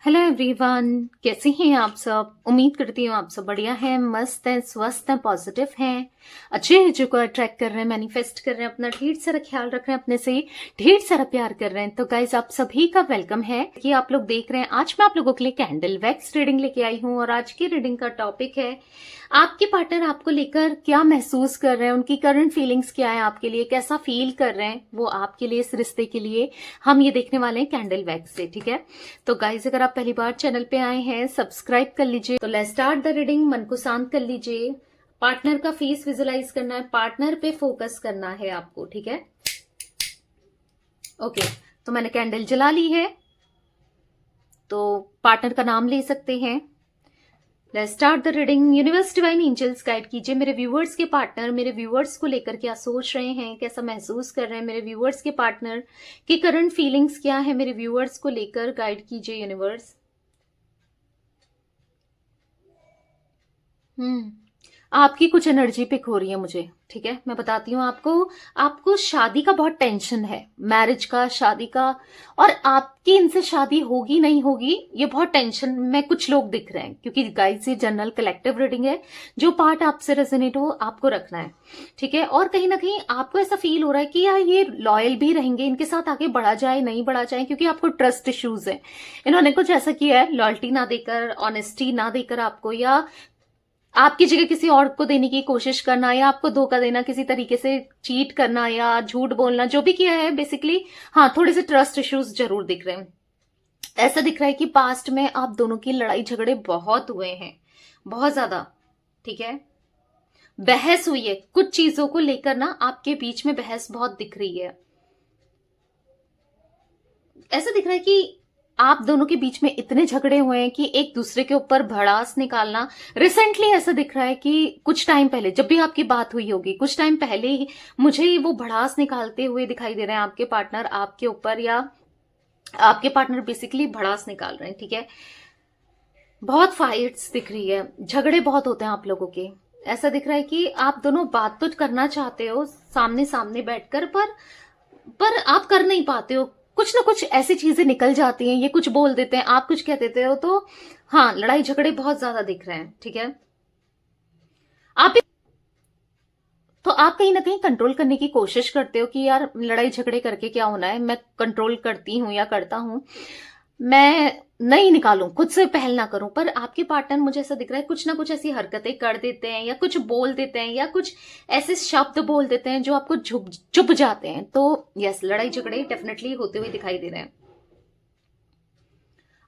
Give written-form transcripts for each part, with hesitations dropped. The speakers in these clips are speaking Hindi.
हेलो एवरीवन, कैसे हैं आप सब। उम्मीद करती हूँ आप सब बढ़िया हैं, मस्त हैं, स्वस्थ हैं, पॉजिटिव हैं, अच्छे एनर्जी को अट्रैक्ट कर रहे हैं, मैनिफेस्ट कर रहे हैं, अपना ढेर सारा ख्याल रख रहे हैं, अपने से ढेर सारा प्यार कर रहे हैं। तो गाइज आप सभी का वेलकम है कि आप लोग देख रहे हैं। आज मैं आप लोगों के लिए कैंडल वैक्स रीडिंग लेके आई हूँ और आज की रीडिंग का टॉपिक है आपके पार्टनर आपको लेकर क्या महसूस कर रहे हैं, उनकी करंट फीलिंग्स क्या है, आपके लिए कैसा फील कर रहे हैं वो आपके लिए, इस रिश्ते के लिए हम ये देखने वाले हैं कैंडल वैक्स से। ठीक है, तो गाइज अगर आप पहली बार चैनल पे आए हैं सब्सक्राइब कर लीजिए। तो लेट्स स्टार्ट द रीडिंग। मन को शांत कर लीजिए, पार्टनर का फेस विजुलाइज करना है, पार्टनर पे फोकस करना है आपको। ठीक है, ओके। तो मैंने कैंडल जला ली है, तो पार्टनर का नाम ले सकते हैं। Let's start the reading. Universe divine angels guide कीजिए मेरे व्यूअर्स के पार्टनर मेरे व्यूअर्स को लेकर क्या सोच रहे हैं, कैसा महसूस कर रहे हैं, मेरे व्यूअर्स के पार्टनर की करंट फीलिंग्स क्या है, मेरे व्यूअर्स को लेकर गाइड कीजिए यूनिवर्स। आपकी कुछ एनर्जी पिक हो रही है मुझे। ठीक है, मैं बताती हूँ आपको। आपको शादी का बहुत टेंशन है, मैरिज का, शादी का, और आपकी इनसे शादी होगी नहीं होगी ये बहुत टेंशन में कुछ लोग दिख रहे हैं। क्योंकि गाइस ये जनरल कलेक्टिव रीडिंग है, जो पार्ट आपसे रेजोनेट हो आपको रखना है। ठीक है, और कहीं ना कहीं आपको ऐसा फील हो रहा है कि यार ये लॉयल भी रहेंगे, इनके साथ आगे बढ़ा जाए नहीं बढ़ा जाए, क्योंकि आपको ट्रस्ट इश्यूज है। इन्होंने कुछ ऐसा किया है, लॉयल्टी ना देकर, ऑनेस्टी ना देकर आपको, या आपकी जगह किसी और को देने की कोशिश करना, या आपको धोखा देना, किसी तरीके से चीट करना या झूठ बोलना, जो भी किया है बेसिकली। हाँ, थोड़े से ट्रस्ट इश्यूज जरूर दिख रहे हैं। ऐसा दिख रहा है कि पास्ट में आप दोनों की लड़ाई झगड़े बहुत हुए हैं, बहुत ज्यादा। ठीक है, बहस हुई है कुछ चीजों को लेकर ना, आपके बीच में बहस बहुत दिख रही है। ऐसा दिख रहा है कि आप दोनों के बीच में इतने झगड़े हुए हैं कि एक दूसरे के ऊपर भड़ास निकालना। रिसेंटली ऐसा दिख रहा है कि कुछ टाइम पहले जब भी आपकी बात हुई होगी, कुछ टाइम पहले ही मुझे वो भड़ास निकालते हुए दिखाई दे रहे हैं आपके पार्टनर आपके ऊपर, या आपके पार्टनर बेसिकली भड़ास निकाल रहे हैं। ठीक है, बहुत फाइट्स दिख रही है, झगड़े बहुत होते हैं आप लोगों के। ऐसा दिख रहा है कि आप दोनों बात तो करना चाहते हो सामने सामने बैठकर, पर आप कर नहीं पाते हो। कुछ ना कुछ ऐसी चीजें निकल जाती हैं, ये कुछ बोल देते हैं, आप कुछ कह देते हो, तो हाँ, लड़ाई झगड़े बहुत ज्यादा दिख रहे हैं। ठीक है, आप तो आप कहीं ना कहीं कंट्रोल करने की कोशिश करते हो कि यार लड़ाई झगड़े करके क्या होना है, मैं कंट्रोल करती हूं या करता हूं, मैं नहीं निकालूं, खुद से पहल ना करूं। पर आपके पार्टनर मुझे ऐसा दिख रहा है कुछ ना कुछ ऐसी हरकतें कर देते हैं, या कुछ बोल देते हैं, या कुछ ऐसे शब्द बोल देते हैं जो आपको चुभ जाते हैं। तो यस, लड़ाई झगड़े डेफिनेटली होते हुए दिखाई दे रहे हैं।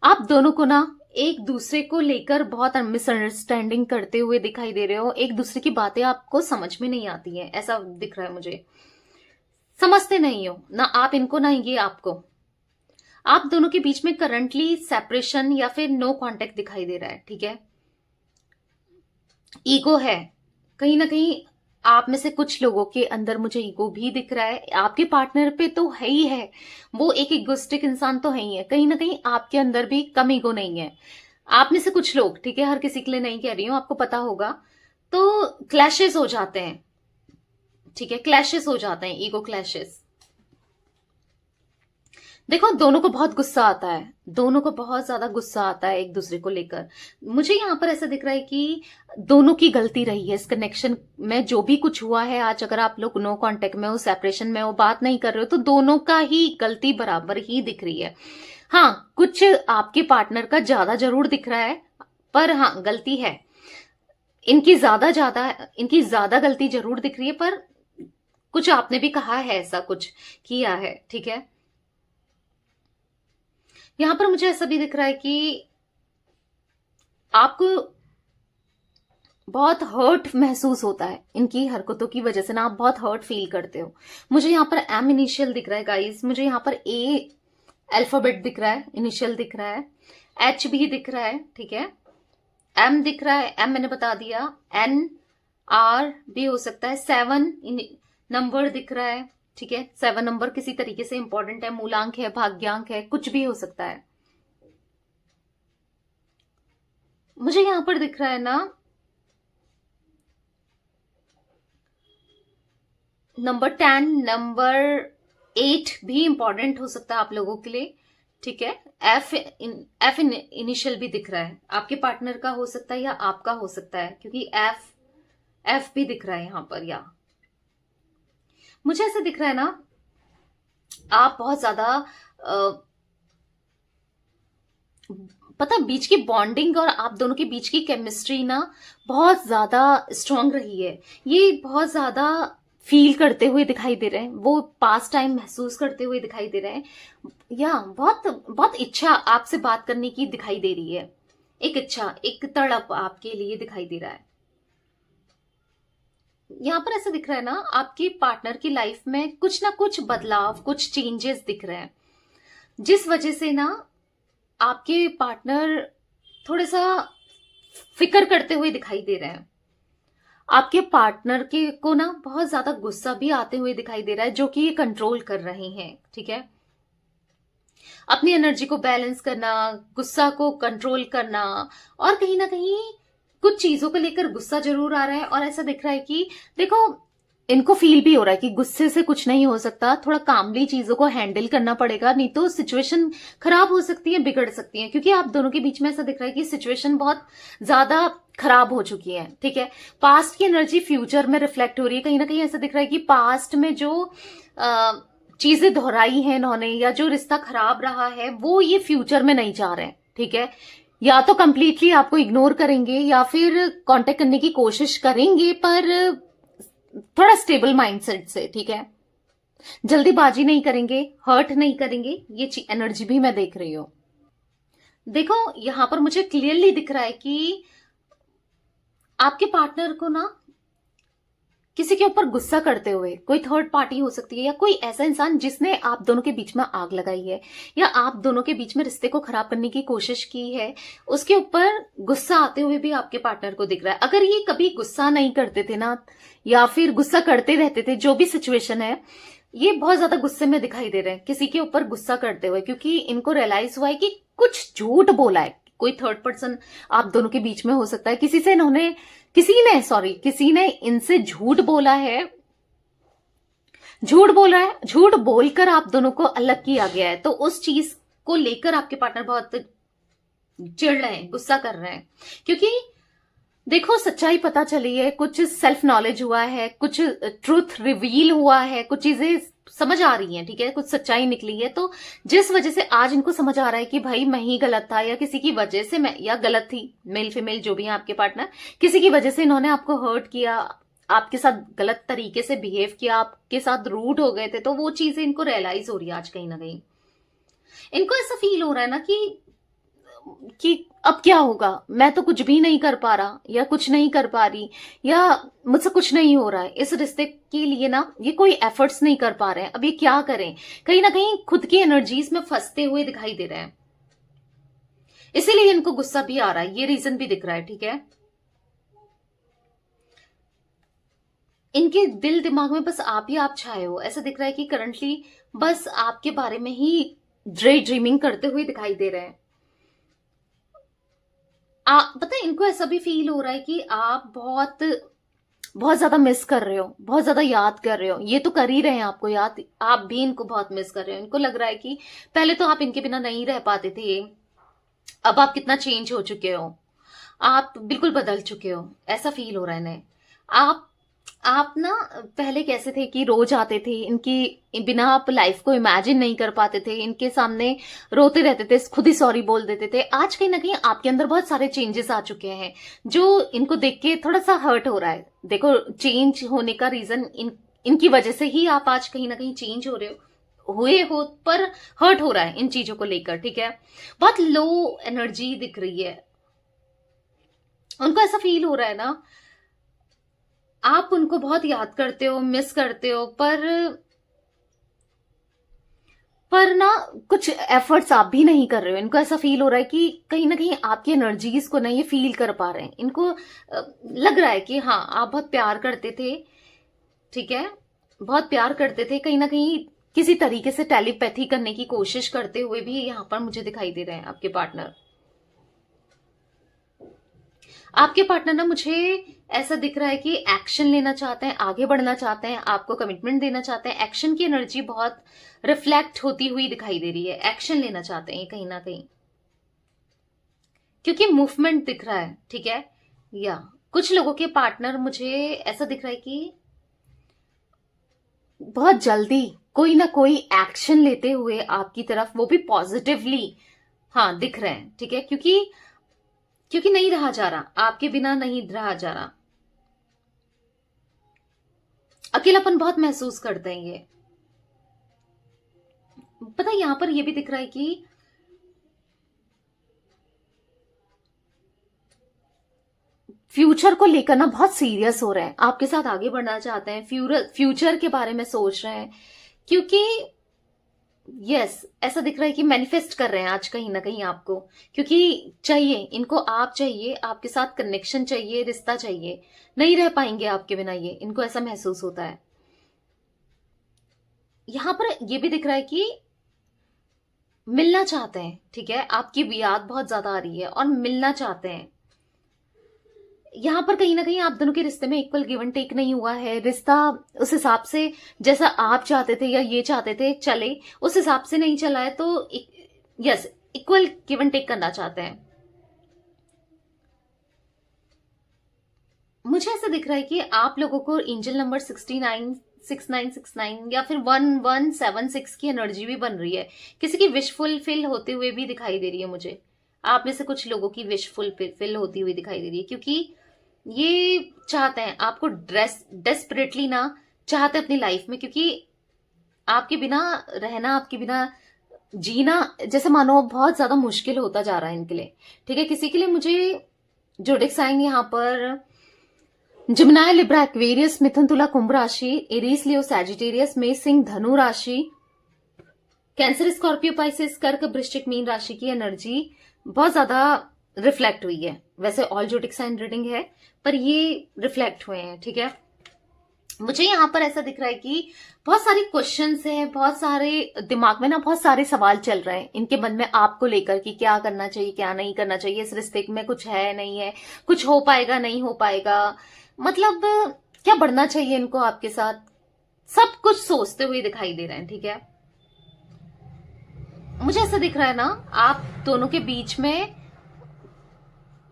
आप दोनों को ना एक दूसरे को लेकर बहुत मिसअंडरस्टैंडिंग करते हुए दिखाई दे रहे हो, एक दूसरे की बातें आपको समझ में नहीं आती हैं, ऐसा दिख रहा है मुझे। समझते नहीं हो ना आप इनको, ना ये आपको। आप दोनों के बीच में करंटली सेपरेशन या फिर नो कांटेक्ट दिखाई दे रहा है। ठीक है, ईगो है कहीं ना कहीं। आप में से कुछ लोगों के अंदर मुझे ईगो भी दिख रहा है, आपके पार्टनर पे तो है ही है, वो एक इगोइस्टिक इंसान तो है ही है। कहीं ना कहीं आपके अंदर भी कम ईगो नहीं है। आप में से कुछ लोग, ठीक है, हर किसी के लिए नहीं कह रही हूं, आपको पता होगा, तो क्लैशेस हो जाते हैं। ठीक है, क्लैशेस हो जाते हैं, ईगो क्लैशेस। देखो, दोनों को बहुत गुस्सा आता है, दोनों को बहुत ज्यादा गुस्सा आता है एक दूसरे को लेकर। मुझे यहाँ पर ऐसा दिख रहा है कि दोनों की गलती रही है इस कनेक्शन में, जो भी कुछ हुआ है आज। अगर आप लोग नो कांटेक्ट में हो, सेपरेशन में हो, बात नहीं कर रहे हो, तो दोनों का ही गलती बराबर ही दिख रही है। हाँ, कुछ आपके पार्टनर का ज्यादा जरूर दिख रहा है, पर हाँ, गलती है इनकी ज्यादा गलती जरूर दिख रही है, पर कुछ आपने भी कहा है, ऐसा कुछ किया है। ठीक है, यहां पर मुझे ऐसा भी दिख रहा है कि आपको बहुत हर्ट महसूस होता है इनकी हरकतों की वजह से ना, आप बहुत हर्ट फील करते हो। मुझे यहाँ पर एम इनिशियल दिख रहा है गाइस, मुझे यहाँ पर ए अल्फाबेट दिख रहा है, इनिशियल दिख रहा है, एच भी दिख रहा है। ठीक है, एम दिख रहा है, एम मैंने बता दिया, एन आर भी हो सकता है, 7 नंबर दिख रहा है। ठीक है, 7 नंबर किसी तरीके से इंपॉर्टेंट है, मूलांक है, भाग्यांक है, कुछ भी हो सकता है। मुझे यहां पर दिख रहा है ना, नंबर 10, नंबर 8 भी इंपॉर्टेंट हो सकता है आप लोगों के लिए। ठीक है। एफ इनिशियल भी दिख रहा है, आपके पार्टनर का हो सकता है या आपका हो सकता है, क्योंकि एफ भी दिख रहा है यहां पर। या मुझे ऐसा दिख रहा है ना, आप बहुत ज्यादा पता बीच की बॉन्डिंग और आप दोनों के बीच की केमिस्ट्री ना बहुत ज्यादा स्ट्रांग रही है। ये बहुत ज्यादा फील करते हुए दिखाई दे रहे हैं, वो पास्ट टाइम महसूस करते हुए दिखाई दे रहे हैं, या बहुत बहुत इच्छा आपसे बात करने की दिखाई दे रही है। एक इच्छा, एक तड़प आपके लिए दिखाई दे रहा है। यहां पर ऐसा दिख रहा है ना, आपके पार्टनर की लाइफ में कुछ ना कुछ बदलाव, कुछ चेंजेस दिख रहे हैं, जिस वजह से ना आपके पार्टनर थोड़ा सा फिक्र करते हुए दिखाई दे रहे हैं। आपके पार्टनर के को ना बहुत ज्यादा गुस्सा भी आते हुए दिखाई दे रहा है, जो कि ये कंट्रोल कर रहे हैं। ठीक है, अपनी एनर्जी को बैलेंस करना, गुस्सा को कंट्रोल करना, और कहीं ना कहीं कुछ चीजों को लेकर गुस्सा जरूर आ रहा है। और ऐसा दिख रहा है कि देखो, इनको फील भी हो रहा है कि गुस्से से कुछ नहीं हो सकता, थोड़ा कामली चीजों को हैंडल करना पड़ेगा, नहीं तो सिचुएशन खराब हो सकती है, बिगड़ सकती है। क्योंकि आप दोनों के बीच में ऐसा दिख रहा है कि सिचुएशन बहुत ज्यादा खराब हो चुकी है। ठीक है, पास्ट की एनर्जी फ्यूचर में रिफ्लेक्ट हो रही है। कहीं ना कहीं ऐसा दिख रहा है कि पास्ट में जो चीजें दोहराई हैं इन्होंने, या जो रिश्ता खराब रहा है, वो ये फ्यूचर में नहीं चाह रहे हैं। ठीक है, या तो कंप्लीटली आपको इग्नोर करेंगे या फिर कांटेक्ट करने की कोशिश करेंगे, पर थोड़ा स्टेबल माइंडसेट से। ठीक है, जल्दीबाजी नहीं करेंगे, हर्ट नहीं करेंगे, ये एनर्जी भी मैं देख रही हूं। देखो, यहां पर मुझे क्लियरली दिख रहा है कि आपके पार्टनर को ना किसी के ऊपर गुस्सा करते हुए, कोई थर्ड पार्टी हो सकती है, या कोई ऐसा इंसान जिसने आप दोनों के बीच में आग लगाई है, या आप दोनों के बीच में रिश्ते को खराब करने की कोशिश की है, उसके ऊपर गुस्सा आते हुए भी आपके पार्टनर को दिख रहा है। अगर ये कभी गुस्सा नहीं करते थे ना, या फिर गुस्सा करते रहते थे, जो भी सिचुएशन है, ये बहुत ज्यादा गुस्से में दिखाई दे रहे हैं किसी के ऊपर गुस्सा करते हुए, क्योंकि इनको रियलाइज हुआ है कि कुछ झूठ बोला है। कोई थर्ड पर्सन आप दोनों के बीच में हो सकता है, किसी ने इनसे झूठ बोला है, झूठ बोलकर आप दोनों को अलग किया गया है। तो उस चीज को लेकर आपके पार्टनर बहुत चिढ़ रहे हैं, गुस्सा कर रहे हैं, क्योंकि देखो, सच्चाई पता चली है, कुछ सेल्फ नॉलेज हुआ है, कुछ ट्रूथ रिवील हुआ है, कुछ चीजें समझ आ रही हैं। ठीक है, कुछ सच्चाई निकली है, तो जिस वजह से आज इनको समझ आ रहा है कि भाई मैं ही गलत था, या किसी की वजह से मैं, या गलत थी, मेल फीमेल जो भी है आपके पार्टनर, किसी की वजह से इन्होंने आपको हर्ट किया, आपके साथ गलत तरीके से बिहेव किया, आपके साथ रूड हो गए थे। तो वो चीजें इनको रियलाइज हो रही है आज कहीं ना कहीं। इनको ऐसा फील हो रहा है ना कि अब क्या होगा, मैं तो कुछ भी नहीं कर पा रहा, या कुछ नहीं कर पा रही, या मुझसे कुछ नहीं हो रहा है इस रिश्ते के लिए ना, ये कोई एफर्ट्स नहीं कर पा रहे हैं, अब ये क्या करें। कहीं ना कहीं खुद की एनर्जीज में फंसते हुए दिखाई दे रहे हैं, इसीलिए इनको गुस्सा भी आ रहा है, ये रीजन भी दिख रहा है। ठीक है, इनके दिल दिमाग में बस आप ही आप छाए हो। ऐसा दिख रहा है कि करंटली बस आपके बारे में ही ड्रीमिंग करते हुए दिखाई दे रहे हैं। पता है, इनको ऐसा भी फील हो रहा है कि आप बहुत बहुत ज्यादा मिस कर रहे हो, बहुत ज्यादा याद कर रहे हो। ये तो कर ही रहे हैं आपको याद, आप भी इनको बहुत मिस कर रहे हो। इनको लग रहा है कि पहले तो आप इनके बिना नहीं रह पाते थे, अब आप कितना चेंज हो चुके हो, आप बिल्कुल बदल चुके हो, ऐसा फील हो रहा है इन्हें। आप ना पहले कैसे थे कि रोज आते थे, इनकी बिना आप लाइफ को इमेजिन नहीं कर पाते थे, इनके सामने रोते रहते थे, खुद ही सॉरी बोल देते थे। आज कहीं ना कहीं आपके अंदर बहुत सारे चेंजेस आ चुके हैं, जो इनको देख के थोड़ा सा हर्ट हो रहा है। देखो, चेंज होने का रीजन इनकी वजह से ही आप आज कहीं ना कहीं चेंज हुए हो, पर हर्ट हो रहा है इन चीजों को लेकर। ठीक है, बहुत लो एनर्जी दिख रही है, उनको ऐसा फील हो रहा है ना, आप उनको बहुत याद करते हो, मिस करते हो, पर ना कुछ एफर्ट्स आप भी नहीं कर रहे हो। इनको ऐसा फील हो रहा है कि कहीं ना कहीं आपकी एनर्जीज को ना ये फील कर पा रहे हैं। इनको लग रहा है कि हाँ, आप बहुत प्यार करते थे। ठीक है, बहुत प्यार करते थे, कहीं ना कहीं किसी तरीके से टेलीपैथी करने की कोशिश करते हुए भी यहां पर मुझे दिखाई दे रहे हैं आपके पार्टनर। आपके पार्टनर ना मुझे ऐसा दिख रहा है कि एक्शन लेना चाहते हैं, आगे बढ़ना चाहते हैं, आपको कमिटमेंट देना चाहते हैं। एक्शन की एनर्जी बहुत रिफ्लेक्ट होती हुई दिखाई दे रही है। एक्शन लेना चाहते हैं कहीं ना कहीं, क्योंकि मूवमेंट दिख रहा है, ठीक है। या कुछ लोगों के पार्टनर मुझे ऐसा दिख रहा है कि बहुत जल्दी कोई ना कोई एक्शन लेते हुए आपकी तरफ, वो भी पॉजिटिवली, हाँ, दिख रहे हैं, ठीक है। क्योंकि नहीं रहा जा रहा, आपके बिना नहीं रहा जा रहा। अकेलापन बहुत महसूस करते हैं ये। पता है, यहां पर ये भी दिख रहा है कि फ्यूचर को लेकर ना बहुत सीरियस हो रहे हैं, आपके साथ आगे बढ़ना चाहते हैं, फ्यूचर के बारे में सोच रहे हैं। क्योंकि यस, ऐसा दिख रहा है कि मैनिफेस्ट कर रहे हैं आज कहीं ना कहीं आपको, क्योंकि चाहिए इनको, आप चाहिए, आपके साथ कनेक्शन चाहिए, रिश्ता चाहिए, नहीं रह पाएंगे आपके बिना, ये इनको ऐसा महसूस होता है। यहां पर ये भी दिख रहा है कि मिलना चाहते हैं, ठीक है। आपकी याद बहुत ज्यादा आ रही है और मिलना चाहते हैं। यहां पर कहीं ना कहीं आप दोनों के रिश्ते में इक्वल गिव एंड टेक नहीं हुआ है। रिश्ता उस हिसाब से जैसा आप चाहते थे या ये चाहते थे चले, उस हिसाब से नहीं चला है, तो yes, equal give and take करना चाहते हैं। मुझे ऐसा दिख रहा है कि आप लोगों को एंजल नंबर 69 या फिर 1176 की एनर्जी भी बन रही है। किसी की विश फुलफिल होते हुए भी दिखाई दे रही है मुझे। आप में से कुछ लोगों की विश फुलफिल होती हुई दिखाई दे रही है, क्योंकि ये चाहते हैं आपको, डेस्परेटली ना चाहते अपनी लाइफ में, क्योंकि आपके बिना रहना, आपके बिना जीना जैसे मानो बहुत ज्यादा मुश्किल होता जा रहा है इनके लिए, ठीक है। किसी के लिए मुझे जोडिक साइन यहाँ पर जिमिनाई, लिब्रा, एक्वेरियस, मिथुन, तुला, कुंभ राशि, एरीज, लियो, सैजिटेरियस, मेष, सिंह, धनु राशि, कैंसर, स्कॉर्पियो, पाइसेस, कर्क, वृश्चिक, मीन राशि की एनर्जी बहुत ज्यादा रिफ्लेक्ट हुई है। वैसे ऑल जोडिक साइन रीडिंग है, पर ये रिफ्लेक्ट हुए हैं, ठीक है। मुझे यहां पर ऐसा दिख रहा है कि बहुत सारे क्वेश्चंस हैं, बहुत सारे दिमाग में ना बहुत सारे सवाल चल रहे हैं इनके मन में आपको लेकर कि क्या करना चाहिए, क्या नहीं करना चाहिए, इस रिश्ते में कुछ है नहीं है, कुछ हो पाएगा नहीं हो पाएगा, मतलब क्या बढ़ना चाहिए इनको आपके साथ, सब कुछ सोचते हुए दिखाई दे रहे हैं, ठीक है। मुझे ऐसा दिख रहा है ना, आप दोनों के बीच में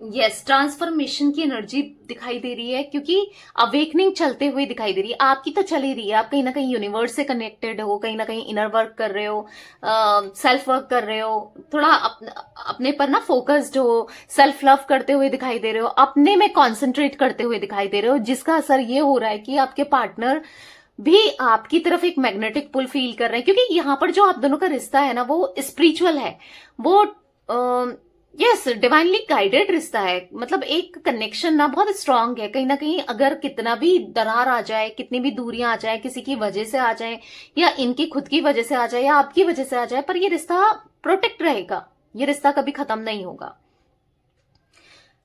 यस, ट्रांसफॉर्मेशन की एनर्जी दिखाई दे रही है, क्योंकि अवेकनिंग चलते हुए दिखाई दे रही है। आपकी तो चल ही रही है, आप कहीं ना कहीं यूनिवर्स से कनेक्टेड हो, कहीं ना कहीं इनर वर्क कर रहे हो, सेल्फ वर्क कर रहे हो, थोड़ा अपने पर ना फोकस्ड हो, सेल्फ लव करते हुए दिखाई दे रहे हो, अपने में कॉन्सेंट्रेट करते हुए दिखाई दे रहे हो, जिसका असर ये हो रहा है कि आपके पार्टनर भी आपकी तरफ एक मैग्नेटिक पुल फील कर रहे हैं। क्योंकि यहाँ पर जो आप दोनों का रिश्ता है ना, वो स्पिरिचुअल है, वो यस, डिवाइनली गाइडेड रिश्ता है। मतलब एक कनेक्शन ना बहुत स्ट्रांग है। कहीं ना कहीं अगर कितना भी दरार आ जाए, कितनी भी दूरियां आ जाए, किसी की वजह से आ जाए या इनकी खुद की वजह से आ जाए या आपकी वजह से आ जाए, पर ये रिश्ता प्रोटेक्ट रहेगा, ये रिश्ता कभी खत्म नहीं होगा।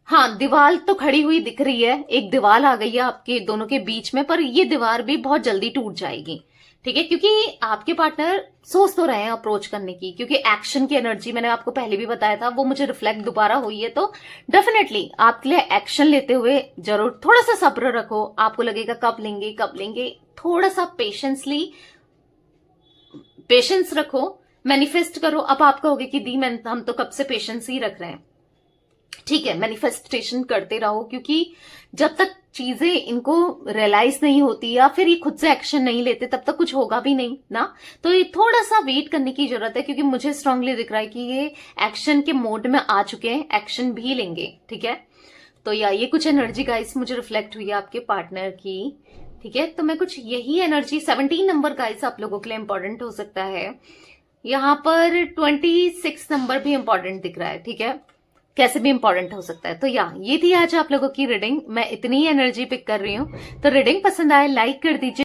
हाँ, दीवार तो खड़ी हुई दिख रही है, एक दीवार आ गई है आपके दोनों के बीच में, पर ये दीवार भी बहुत जल्दी टूट जाएगी, ठीक है। क्योंकि आपके पार्टनर सोच तो रहे हैं अप्रोच करने की, क्योंकि एक्शन की एनर्जी मैंने आपको पहले भी बताया था, वो मुझे रिफ्लेक्ट दोबारा हुई है। तो डेफिनेटली आपके लिए एक्शन लेते हुए जरूर थोड़ा सा सब्र रखो। आपको लगेगा कब लेंगे, थोड़ा सा पेशेंस रखो, मैनिफेस्ट करो। अब आप कहोगे कि दी हम तो कब से पेशेंस ही रख रहे हैं, ठीक है, मैनिफेस्टेशन करते रहो, क्योंकि जब तक चीजें इनको रियलाइज नहीं होती या फिर ये खुद से एक्शन नहीं लेते, तब तक कुछ होगा भी नहीं ना। तो ये थोड़ा सा वेट करने की जरूरत है, क्योंकि मुझे स्ट्रांगली दिख रहा है कि ये एक्शन के मोड में आ चुके हैं, एक्शन भी लेंगे, ठीक है। तो या ये कुछ एनर्जी गाइस मुझे रिफ्लेक्ट हुई है आपके पार्टनर की, ठीक है। तो मैं कुछ यही एनर्जी 17 नंबर गाइस आप लोगों के लिए इंपॉर्टेंट हो सकता है। यहाँ पर 26 नंबर भी इंपॉर्टेंट दिख रहा है, ठीक है, कैसे भी इंपॉर्टेंट हो सकता है। तो या ये थी आज आप लोगों की रीडिंग। मैं इतनी ही एनर्जी पिक कर रही हूँ, तो रीडिंग पसंद आए लाइक कर दीजिए।